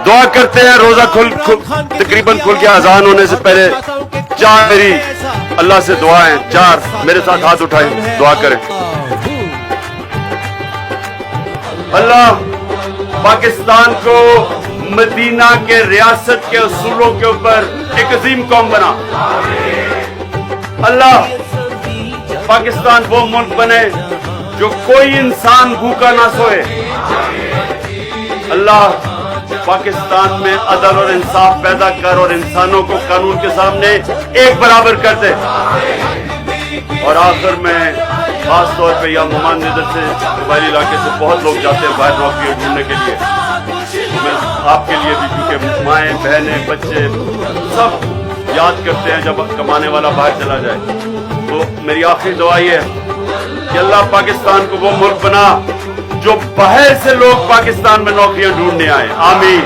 दुआ करते हैं रोजा तकरीबन खुल के अजान होने से पहले 4 मेरी अल्लाह से दुआएं, 4 मेरे साथ हाथ उठाएं, दुआ करें। अल्लाह पाकिस्तान को मदीना के रियासत के उसूलों के ऊपर एक अजीम कौम बना। अल्लाह पाकिस्तान वो मुल्क बने जो कोई इंसान भूखा ना सोए। अल्लाह पाकिस्तान में अदल और इंसाफ पैदा कर और इंसानों को कानून के सामने एक बराबर कर दे। और आखिर में खास तौर पे या मुमानिदर से कबायली इलाके से बहुत लोग जाते हैं बाहर नौकरी ढूंढने के लिए। मैं आपके लिए भी, क्योंकि माएँ बहनें बच्चे सब याद करते हैं जब कमाने वाला बाहर चला जाए। तो मेरी आखिरी दुआ ये है कि अल्लाह पाकिस्तान को वो मुल्क बना जो बाहर से लोग पाकिस्तान में नौकरियां ढूंढने आए। आमीन।